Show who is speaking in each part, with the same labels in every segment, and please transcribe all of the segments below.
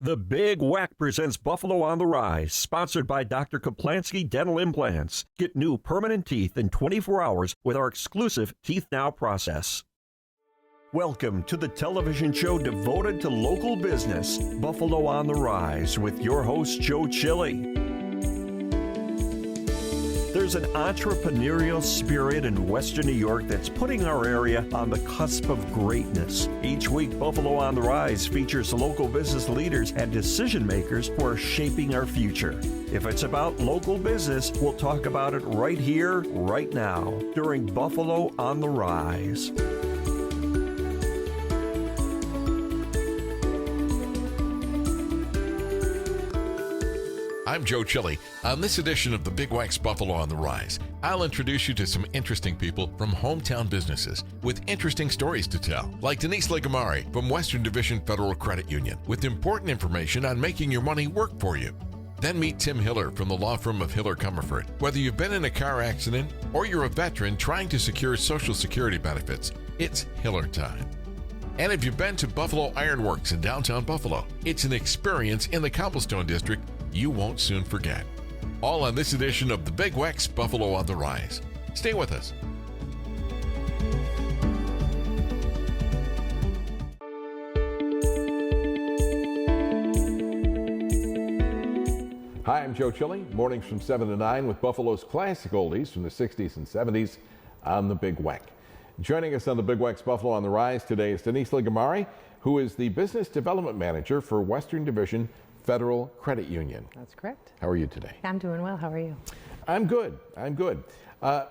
Speaker 1: The Big WECK presents Buffalo on the Rise, sponsored by Dr. Kaplansky Dental Implants. Get new permanent teeth in 24 hours with our exclusive Teeth Now process. Welcome to the television show devoted to local business, Buffalo on the Rise, with your host, Joe Chili. There's an entrepreneurial spirit in Western New York that's putting our area on the cusp of greatness. Each week, Buffalo on the Rise features local business leaders and decision makers who are shaping our future. If it's about local business, we'll talk about it right here, right now, during Buffalo on the Rise.
Speaker 2: I'm Joe Chili. On this edition of the Big WECK's Buffalo on the Rise, I'll introduce you to some interesting people from hometown businesses with interesting stories to tell, like Denise Ligamarre from Western Division Federal Credit Union with important information on making your money work for you. Then meet Tim Hiller from the law firm of Hiller Comerford. Whether you've been in a car accident or you're a veteran trying to secure Social Security benefits, it's Hiller time. And if you've been to Buffalo Iron Works in downtown Buffalo, it's an experience in the Cobblestone District you won't soon forget. All on this edition of the Big WECK's Buffalo on the Rise. Stay with us.
Speaker 3: Hi, I'm Joe Chili. Mornings from 7 to 9 with Buffalo's classic oldies from the 60s and 70s on the Big WECK. Joining us on the Big WECK's Buffalo on the Rise today is Denise Ligamarre, who is the Business Development Manager for Western Division Federal Credit Union.
Speaker 4: That's correct.
Speaker 3: How are you today?
Speaker 4: I'm doing well. How are you?
Speaker 3: I'm good.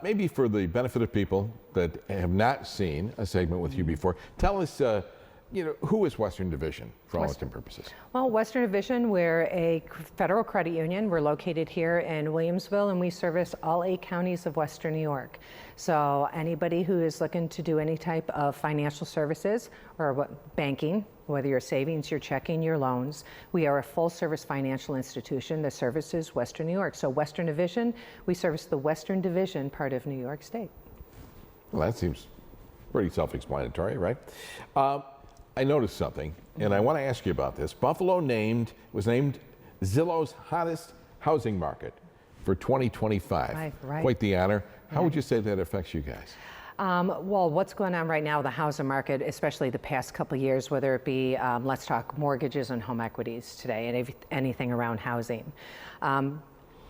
Speaker 3: Maybe for the benefit of people that have not seen a segment with you before, tell us, who is Western Division for all intents and purposes?
Speaker 4: Well, Western Division, we're a federal credit union. We're located here in Williamsville, and we service all 8 counties of Western New York. So anybody who is looking to do any type of financial services or banking, whether your savings, your checking, your loans, we are a full-service financial institution that services Western New York. So Western Division, we service the Western Division part of New York State.
Speaker 3: Well, that seems pretty self-explanatory, right? I noticed something, and I want to ask you about this. Buffalo was named Zillow's hottest housing market for 2025.
Speaker 4: Right.
Speaker 3: Quite the honor. How would you say that affects you guys?
Speaker 4: Well, what's going on right now, the housing market, especially the past couple of years, whether it be, let's talk mortgages and home equities today, and anything around housing.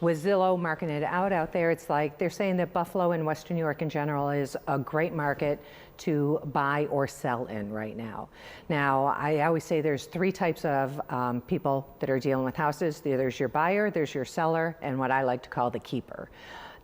Speaker 4: With Zillow marking it out there, it's like they're saying that Buffalo and Western New York in general is a great market to buy or sell in right now. Now, I always say there's 3 types of people that are dealing with houses. There's your buyer, there's your seller, and what I like to call the keeper.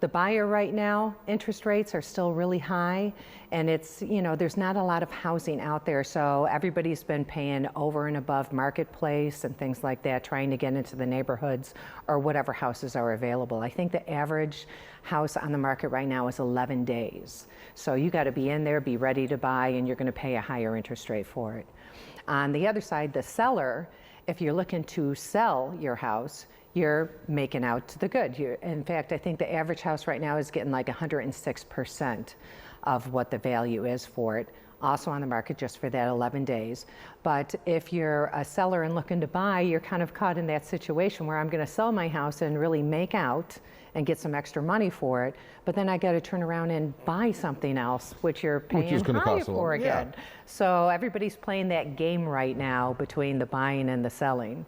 Speaker 4: The buyer right now, interest rates are still really high, and it's, there's not a lot of housing out there, so everybody's been paying over and above marketplace and things like that, trying to get into the neighborhoods or whatever houses are available. I think the average house on the market right now is 11 days. So you got to be in there, be ready to buy, and you're going to pay a higher interest rate for it. On the other side, the seller, if you're looking to sell your house, you're making out to the good. In fact, I think the average house right now is getting like 106% of what the value is for it. Also on the market just for that 11 days. But if you're a seller and looking to buy, you're kind of caught in that situation where I'm going to sell my house and really make out and get some extra money for it, but then I got to turn around and buy something else, which you're paying higher for again. Yeah. So everybody's playing that game right now between the buying and the selling.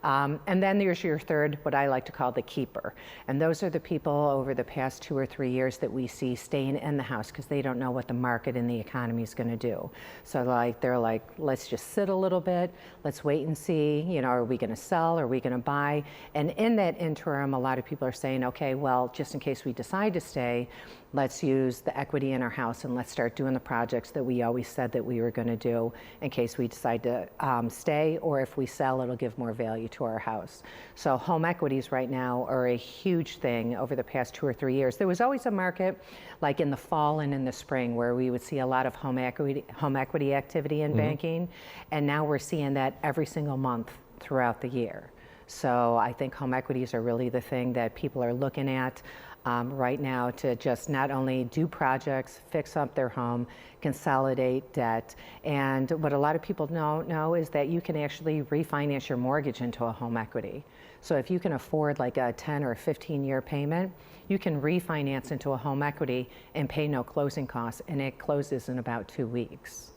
Speaker 4: And then there's your third, what I like to call the keeper. And those are the people over the past 2 or 3 years that we see staying in the house because they don't know what the market and the economy is going to do. So they're like, let's just sit a little bit, let's wait and see, are we going to sell, are we going to buy? And in that interim, a lot of people are saying, okay, well, just in case we decide to stay, let's use the equity in our house and let's start doing the projects that we always said that we were going to do in case we decide to stay, or if we sell, it'll give more value to our house. So home equities right now are a huge thing over the past 2 or 3 years. There was always a market like in the fall and in the spring where we would see a lot of home equity activity in banking, and now we're seeing that every single month throughout the year. So I think home equities are really the thing that people are looking at. right now to just not only do projects, fix up their home, consolidate debt. And what a lot of people don't know is that you can actually refinance your mortgage into a home equity. So if you can afford like a 10 or a 15-year payment, you can refinance into a home equity and pay no closing costs, and it closes in about 2 weeks.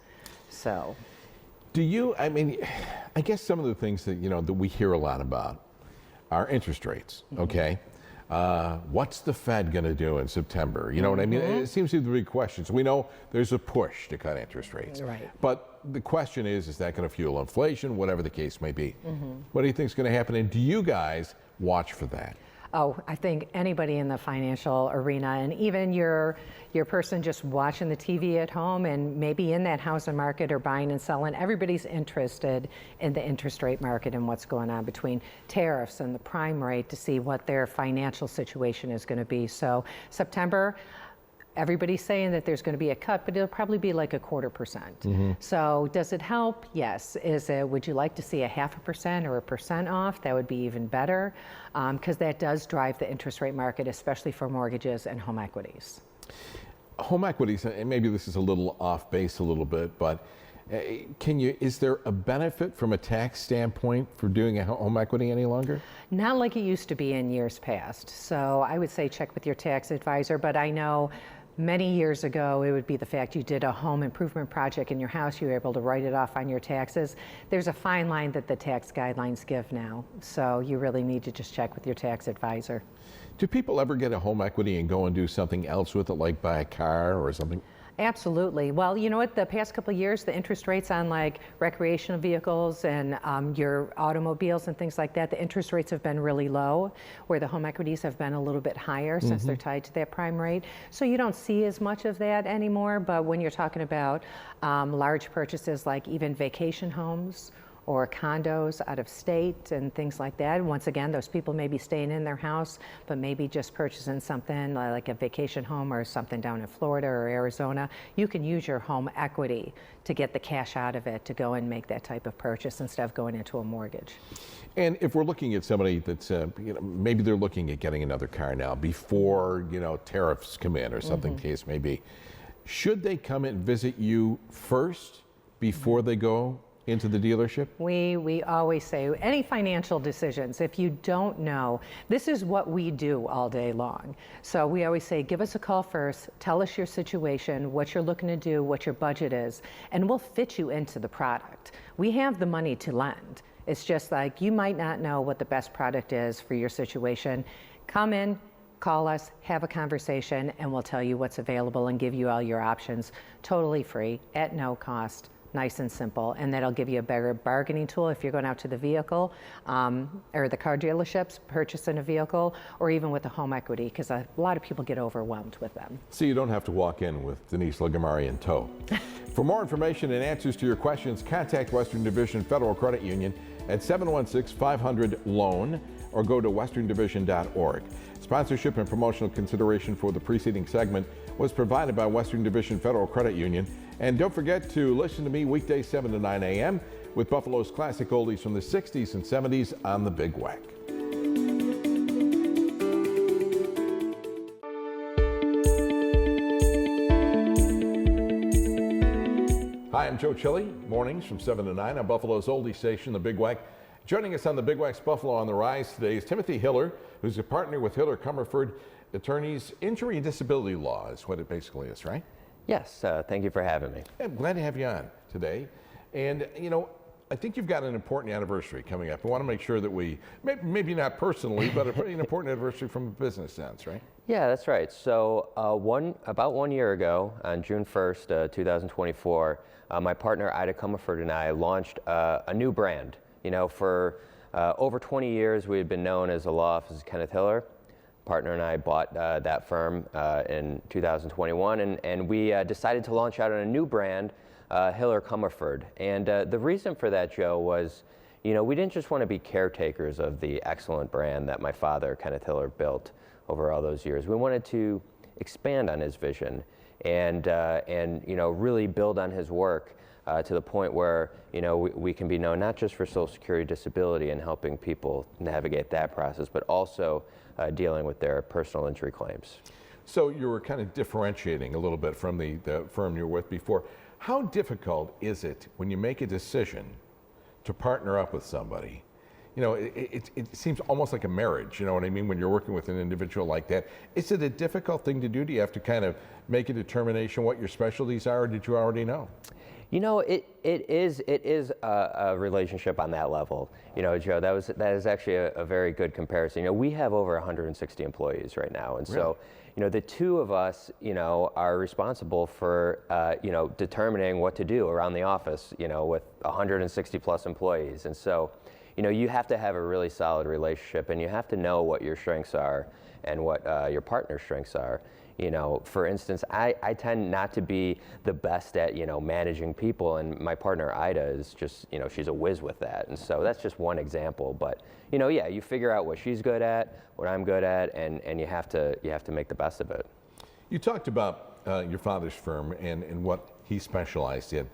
Speaker 4: So.
Speaker 3: Do you, I mean, I guess some of the things that, that we hear a lot about are interest rates, okay? What's the Fed going to do in September? You know what I mean? It seems to be the big questions. We know there's a push to cut interest rates.
Speaker 4: Right.
Speaker 3: But the question is that going to fuel inflation, whatever the case may be? What do you think is going to happen? And do you guys watch for that?
Speaker 4: Oh, I think anybody in the financial arena, and even your person just watching the TV at home and maybe in that housing market or buying and selling, everybody's interested in the interest rate market and what's going on between tariffs and the prime rate to see what their financial situation is going to be. So September, everybody's saying that there's going to be a cut, but it'll probably be like 0.25%. So does it help? Yes. Would you like to see a 0.5% or 1% off? That would be even better, because that does drive the interest rate market, especially for mortgages and home equities.
Speaker 3: Home equities, and maybe this is a little off base a little bit, but is there a benefit from a tax standpoint for doing a home equity any longer?
Speaker 4: Not like it used to be in years past. So I would say check with your tax advisor, but I know many years ago, it would be the fact you did a home improvement project in your house, you were able to write it off on your taxes. There's a fine line that the tax guidelines give now, so you really need to just check with your tax advisor.
Speaker 3: Do people ever get a home equity and go and do something else with it, like buy a car or something?
Speaker 4: Absolutely. Well, you know what, the past couple of years, the interest rates on like recreational vehicles and your automobiles and things like that, the interest rates have been really low, where the home equities have been a little bit higher since they're tied to that prime rate. So you don't see as much of that anymore, but when you're talking about large purchases like even vacation homes or condos out of state and things like that. Once again, those people may be staying in their house, but maybe just purchasing something like a vacation home or something down in Florida or Arizona. You can use your home equity to get the cash out of it to go and make that type of purchase instead of going into a mortgage. And
Speaker 3: if we're looking at somebody that's, maybe they're looking at getting another car now before, tariffs come in or something the case may be, should they come and visit you first before they go into the dealership?
Speaker 4: We always say any financial decisions, if you don't know, this is what we do all day long. So we always say, give us a call first, tell us your situation, what you're looking to do, what your budget is, and we'll fit you into the product. We have the money to lend. It's just like you might not know what the best product is for your situation. Come in, call us, have a conversation, and we'll tell you what's available and give you all your options totally free at no cost. Nice and simple, and that'll give you a better bargaining tool if you're going out to the vehicle or the car dealerships, purchasing a vehicle, or even with a home equity, because a lot of people get overwhelmed with them.
Speaker 3: So you don't have to walk in with Denise Ligamarre in tow. For more information and answers to your questions, contact Western Division Federal Credit Union at 716-500-LOAN or go to westerndivision.org. Sponsorship and promotional consideration for the preceding segment was provided by Western Division Federal Credit Union. And don't forget to listen to me weekdays 7 to 9 a.m. with Buffalo's classic oldies from the 60s and 70s on the Big WECK. Hi, I'm Joe Chili. Mornings from 7 to 9 on Buffalo's oldie station, the Big WECK. Joining us on the Big WECK's Buffalo on the Rise today is Timothy Hiller, who's a partner with Hiller Comerford Attorneys. Injury and disability law is what it basically is, right?
Speaker 5: Yes, thank you for having me.
Speaker 3: I'm glad to have you on today. And, I think you've got an important anniversary coming up. We want to make sure that we, maybe not personally, but an important anniversary from a business sense, right?
Speaker 5: Yeah, that's right. So about 1 year ago, on June 1st, 2024, my partner Ida Comerford and I launched a new brand. For over 20 years, we had been known as the law office of Kenneth Hiller. Partner and I bought that firm in 2021, and we decided to launch out on a new brand, Hiller Comerford. And the reason for that, Joe, was, we didn't just want to be caretakers of the excellent brand that my father, Kenneth Hiller, built over all those years. We wanted to expand on his vision and really build on his work to the point where, you know, we can be known not just for Social Security disability and helping people navigate that process, but also dealing with their personal injury claims.
Speaker 3: So you were kind of differentiating a little bit from the firm you were with before. How difficult is it when you make a decision to partner up with somebody? You know, it seems almost like a marriage, you know what I mean, when you're working with an individual like that. Is it a difficult thing to do? Do you have to kind of make a determination what your specialties are, or did you already know?
Speaker 5: You know, it is a relationship on that level. You know, Joe, that is actually a very good comparison. You know, we have over 160 employees right now, and so, you know, the two of us, you know, are responsible for, you know, determining what to do around the office, you know, with 160 plus employees. And so, you know, you have to have a really solid relationship, and you have to know what your strengths are and what your partner's strengths are. You know, for instance, I tend not to be the best at, you know, managing people, and my partner Ida is just, you know, she's a whiz with that. And so that's just one example. But, you know, yeah, you figure out what she's good at, what I'm good at, and you have to make the best of it.
Speaker 3: You talked about your father's firm and what he specialized in.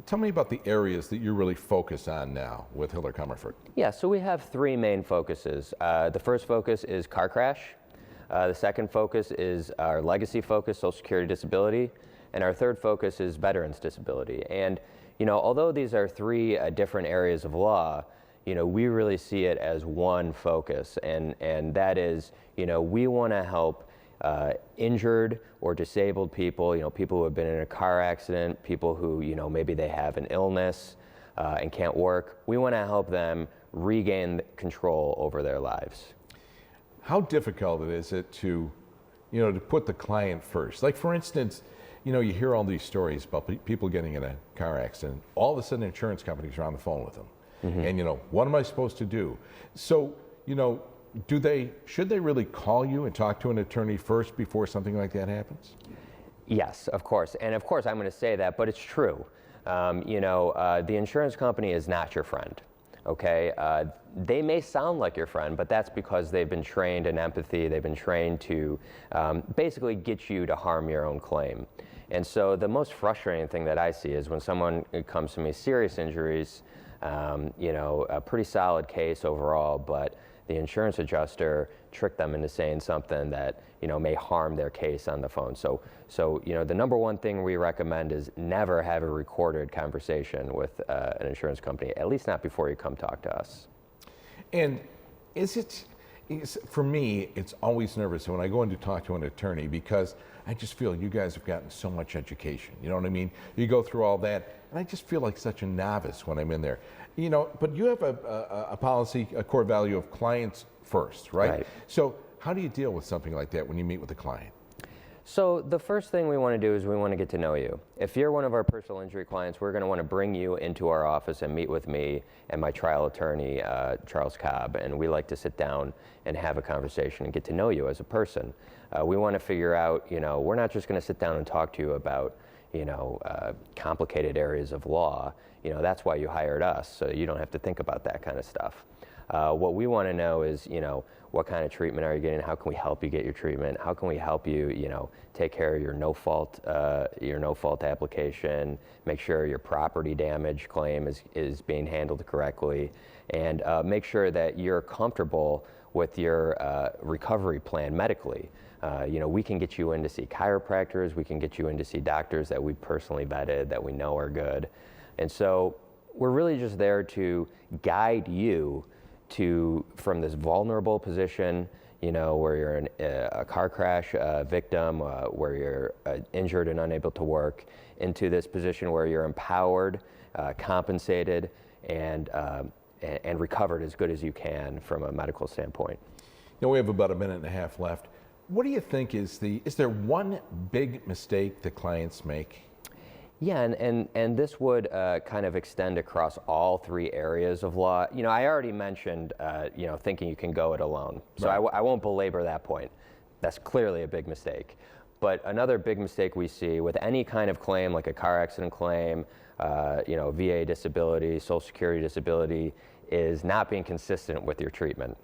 Speaker 3: Tell me about the areas that you really focus on now with Hiller Comerford.
Speaker 5: Yeah, so we have three main focuses. The first focus is car crash. The second focus is our legacy focus, Social Security disability, and our third focus is veterans disability. And, you know, although these are three different areas of law, you know, we really see it as one focus, and that is, you know, we want to help injured or disabled people, you know, people who have been in a car accident, people who, you know, maybe they have an illness and can't work. We want to help them regain control over their lives.
Speaker 3: How difficult is it to, you know, to put the client first? Like, for instance, you know, you hear all these stories about people getting in a car accident. All of a sudden, insurance companies are on the phone with them. And, you know, what am I supposed to do? So, you know, should they really call you and talk to an attorney first before something like that happens?
Speaker 5: Yes, of course. And of course, I'm going to say that, but it's true. You know, the insurance company is not your friend. Okay, they may sound like your friend, but that's because they've been trained in empathy. They've been trained to basically get you to harm your own claim. And so the most frustrating thing that I see is when someone comes to me, serious injuries, you know, a pretty solid case overall, but the insurance adjuster tricked them into saying something that, you know, may harm their case on the phone. So, you know, the number one thing we recommend is never have a recorded conversation with an insurance company, at least not before you come talk to us.
Speaker 3: And for me, it's always nervous when I go in to talk to an attorney, because I just feel you guys have gotten so much education. You know what I mean? You go through all that, and I just feel like such a novice when I'm in there. You know, but you have a policy, a core value of clients first, right? So how do you deal with something like that when you meet with a client?
Speaker 5: So the first thing we want to do is we want to get to know you. If you're one of our personal injury clients, we're going to want to bring you into our office and meet with me and my trial attorney, Charles Cobb, and we like to sit down and have a conversation and get to know you as a person. We want to figure out, you know, we're not just going to sit down and talk to you about, you know, complicated areas of law. You know, that's why you hired us, so you don't have to think about that kind of stuff. What we want to know is, you know, what kind of treatment are you getting? How can we help you get your treatment? How can we help you, you know, take care of your no fault application, make sure your property damage claim is being handled correctly, and make sure that you're comfortable with your recovery plan medically. You know, we can get you in to see chiropractors, we can get you in to see doctors that we personally vetted, that we know are good. And so we're really just there to guide you from this vulnerable position, you know, where you're a car crash victim, where you're injured and unable to work, into this position where you're empowered, compensated, and recovered as good as you can from a medical standpoint.
Speaker 3: Now we have about a minute and a half left. What do you think is there one big mistake that clients make?
Speaker 5: Yeah, and this would kind of extend across all three areas of law. You know, I already mentioned, you know, thinking you can go it alone. So I won't belabor that point. That's clearly a big mistake. But another big mistake we see with any kind of claim, like a car accident claim, you know, VA disability, Social Security disability, is not being consistent with your treatment.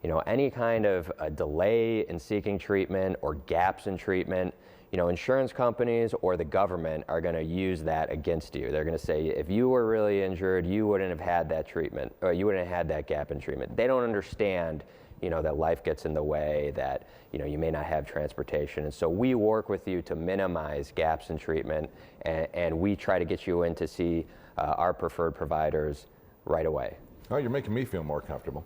Speaker 5: You know, any kind of a delay in seeking treatment or gaps in treatment, insurance companies or the government are going to use that against you. They're going to say, if you were really injured, you wouldn't have had that treatment, or you wouldn't have had that gap in treatment. They don't understand, that life gets in the way, that, you may not have transportation. And so we work with you to minimize gaps in treatment, and we try to get you in to see our preferred providers right away.
Speaker 3: Oh, you're making me feel more comfortable.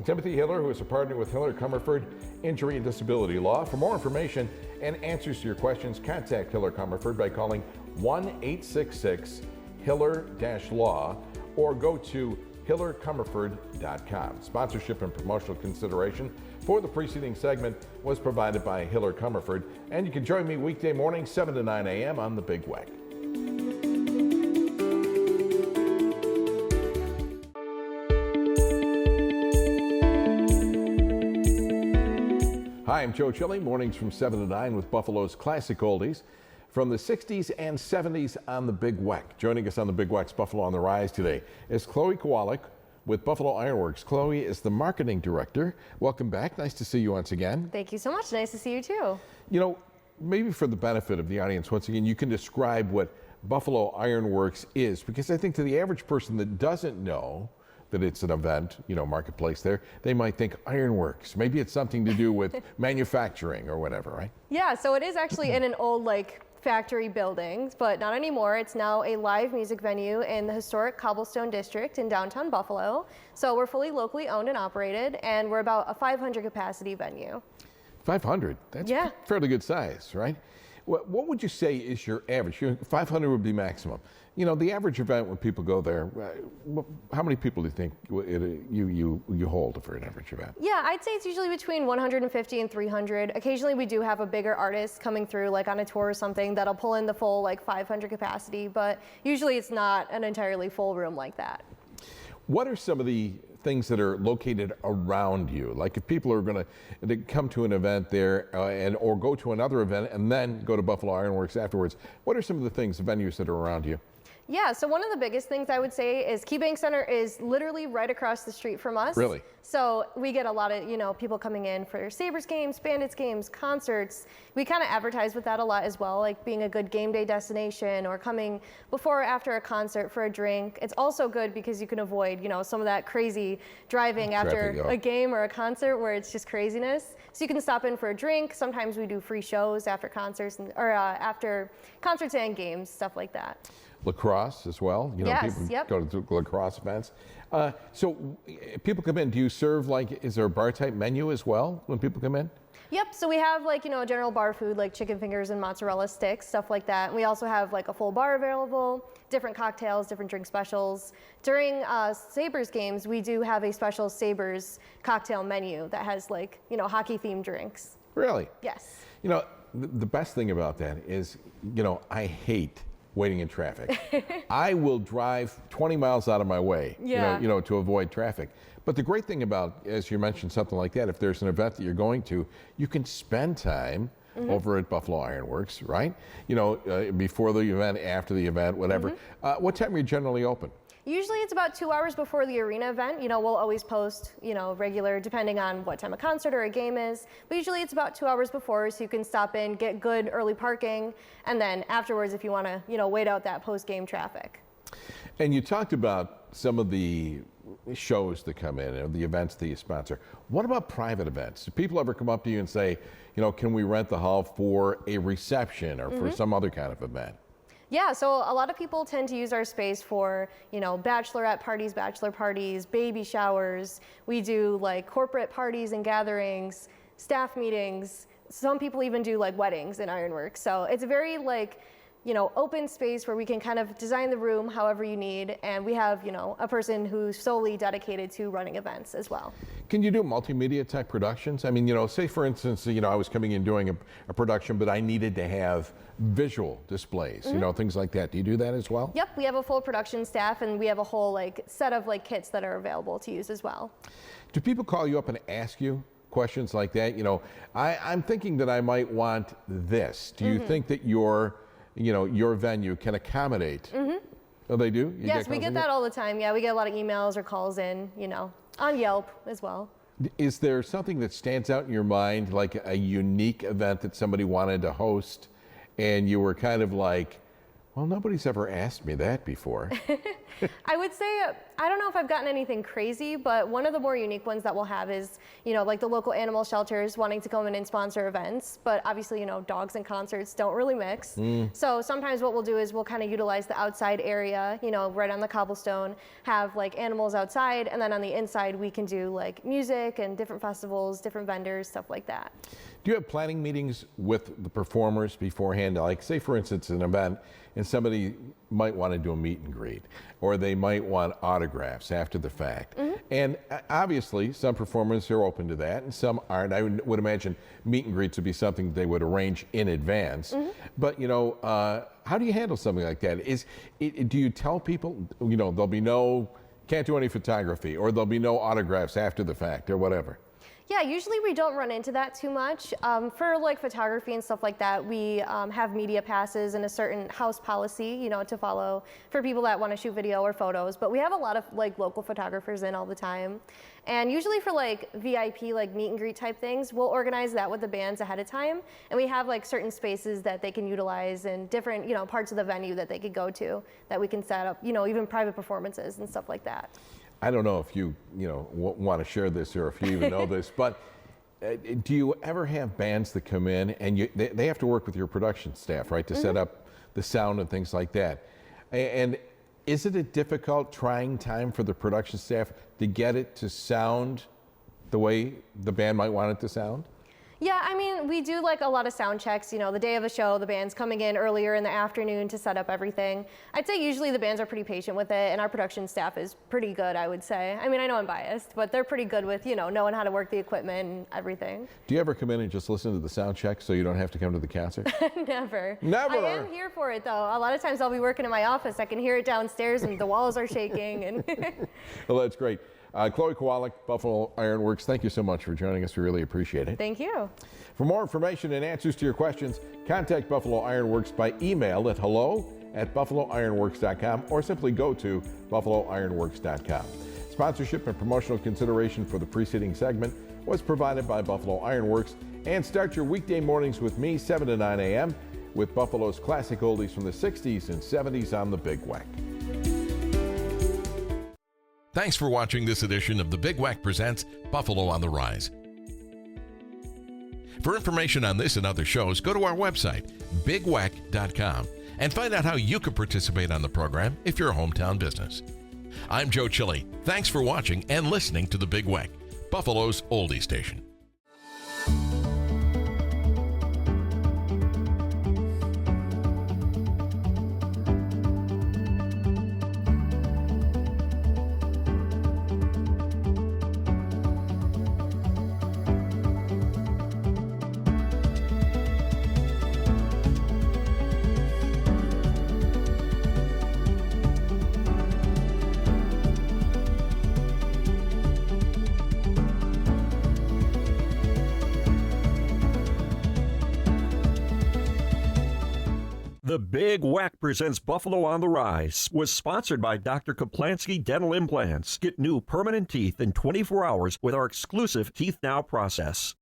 Speaker 3: Timothy Hiller, who is a partner with Hiller Comerford Injury and Disability Law. For more information and answers to your questions, contact Hiller Comerford by calling 1-866-HILLER-LAW or go to hillercomerford.com. Sponsorship and promotional consideration for the preceding segment was provided by Hiller Comerford, and you can join me weekday mornings 7 to 9 a.m. on the Big WECK. Hi, I'm Joe Chili, mornings from 7 to 9 with Buffalo's classic oldies from the 60s and 70s on the Big WECK. Joining us on the Big WECK's Buffalo on the Rise today is Chloe Kowalik with Buffalo Ironworks. Chloe is the marketing director. Welcome back. Nice to see you once again.
Speaker 6: Thank you so much. Nice to see you too.
Speaker 3: Maybe for the benefit of the audience, once again, you can describe what Buffalo Ironworks is, because I think to the average person that doesn't know that it's an event, marketplace there, they might think ironworks. Maybe it's something to do with manufacturing or whatever, right?
Speaker 6: Yeah, so it is actually in an old factory building, but not anymore. It's now a live music venue in the historic Cobblestone District in downtown Buffalo. So we're fully locally owned and operated, and we're about a 500 capacity venue. 500?
Speaker 3: That's fairly good size, right? What would you say is your average? 500 would be maximum. The average event when people go there, how many people do you think you hold for an average event?
Speaker 6: Yeah, I'd say it's usually between 150 and 300. Occasionally we do have a bigger artist coming through, like on a tour or something, that'll pull in the full 500 capacity, but usually it's not an entirely full room like that.
Speaker 3: What are some of the things that are located around you? Like if people are going to come to an event there or go to another event and then go to Buffalo Ironworks afterwards, what are some of the things, the venues that are around you?
Speaker 6: Yeah, so one of the biggest things I would say is Key Bank Center is literally right across the street from us.
Speaker 3: Really?
Speaker 6: So we get a lot of, people coming in for Sabres games, Bandits games, concerts. We kind of advertise with that a lot as well, like being a good game day destination or coming before or after a concert for a drink. It's also good because you can avoid, some of that crazy driving after a game or a concert where it's just craziness. So you can stop in for a drink. Sometimes we do free shows after concerts or after concerts and games, stuff like that.
Speaker 3: Lacrosse as well.
Speaker 6: Yes,
Speaker 3: people go to lacrosse events. So people come in, do you serve is there a bar type menu as well when people come in?
Speaker 6: Yep, so we have general bar food like chicken fingers and mozzarella sticks, stuff like that. And we also have a full bar available, different cocktails, different drink specials. During Sabres games, we do have a special Sabres cocktail menu that has hockey themed drinks.
Speaker 3: Really?
Speaker 6: Yes.
Speaker 3: The best thing about that is, I hate waiting in traffic. I will drive 20 miles out of my way, to avoid traffic. But the great thing about, as you mentioned, something like that, if there's an event that you're going to, you can spend time over at Buffalo Ironworks, right? Before the event, after the event, whatever. What time are you generally open?
Speaker 6: Usually it's about 2 hours before the arena event. We'll always post, regular, depending on what time a concert or a game is. But usually it's about 2 hours before, so you can stop in, get good early parking, and then afterwards if you want to, wait out that post-game traffic.
Speaker 3: And you talked about some of the shows that come in, or the events that you sponsor. What about private events? Do people ever come up to you and say, can we rent the hall for a reception or for some other kind of event?
Speaker 6: Yeah, so a lot of people tend to use our space for, bachelorette parties, bachelor parties, baby showers. We do corporate parties and gatherings, staff meetings. Some people even do weddings in Ironworks. So it's a very open space where we can kind of design the room however you need. And we have, a person who's solely dedicated to running events as well.
Speaker 3: Can you do multimedia type productions? I mean, say for instance, I was coming in doing a production, but I needed to have visual displays, things like that. Do you do that as well?
Speaker 6: Yep, we have a full production staff and we have a whole set of kits that are available to use as well.
Speaker 3: Do people call you up and ask you questions like that? I'm thinking that I might want this. Do you think that your venue can accommodate? Oh, they do?
Speaker 6: Yes, we get that all the time. Yeah, we get a lot of emails or calls in, on Yelp as well.
Speaker 3: Is there something that stands out in your mind, like a unique event that somebody wanted to host and you were kind of like, well, nobody's ever asked me that before?
Speaker 6: I would say, I don't know if I've gotten anything crazy, but one of the more unique ones that we'll have is, like the local animal shelters wanting to come in and sponsor events. But obviously, dogs and concerts don't really mix. So sometimes what we'll do is we'll kind of utilize the outside area, right on the cobblestone, have like animals outside, and then on the inside we can do like music and different festivals, different vendors, stuff like that.
Speaker 3: Do you have planning meetings with the performers beforehand? Like, say, for instance, an event, and somebody might want to do a meet and greet, or they might want autographs after the fact. And obviously, some performers are open to that, and some aren't. I would imagine meet and greets would be something they would arrange in advance. But, how do you handle something like that? Do you tell people, there'll be can't do any photography, or there'll be no autographs after the fact, or whatever?
Speaker 6: Yeah, usually we don't run into that too much. For like photography and stuff like that, we have media passes and a certain house policy, to follow for people that want to shoot video or photos. But we have a lot of like local photographers in all the time. And usually for like VIP, like meet and greet type things, we'll organize that with the bands ahead of time. And we have like certain spaces that they can utilize and different, parts of the venue that they could go to that we can set up, even private performances and stuff like that.
Speaker 3: I don't know if you, want to share this or if you even know this, but do you ever have bands that come in and they have to work with your production staff, right, to set up the sound and things like that? And is it a difficult, trying time for the production staff to get it to sound the way the band might want it to sound?
Speaker 6: Yeah, I mean, we do like a lot of sound checks, the day of a show, the band's coming in earlier in the afternoon to set up everything. I'd say usually the bands are pretty patient with it, and our production staff is pretty good, I would say. I mean, I know I'm biased, but they're pretty good with, knowing how to work the equipment and everything.
Speaker 3: Do you ever come in and just listen to the sound check so you don't have to come to the concert?
Speaker 6: Never.
Speaker 3: Never?
Speaker 6: I am here for it, though. A lot of times I'll be working in my office. I can hear it downstairs, and the walls are shaking. And
Speaker 3: Well, that's great. Chloe Kowalik, Buffalo Iron Works, thank you so much for joining us. We really appreciate it.
Speaker 6: Thank you.
Speaker 3: For more information and answers to your questions, contact Buffalo Iron Works by email at hello@buffaloironworks.com or simply go to buffaloironworks.com. Sponsorship and promotional consideration for the preceding segment was provided by Buffalo Iron Works. And start your weekday mornings with me, 7 to 9 a.m., with Buffalo's classic oldies from the 60s and 70s on the Big WECK.
Speaker 2: Thanks for watching this edition of the Big WECK Presents Buffalo on the Rise. For information on this and other shows, go to our website, bigweck.com, and find out how you can participate on the program if you're a hometown business. I'm Joe Chili. Thanks for watching and listening to the Big WECK, Buffalo's oldie station.
Speaker 1: The Big WECK Presents Buffalo on the Rise was sponsored by Dr. Kaplansky Dental Implants. Get new permanent teeth in 24 hours with our exclusive Teeth Now process.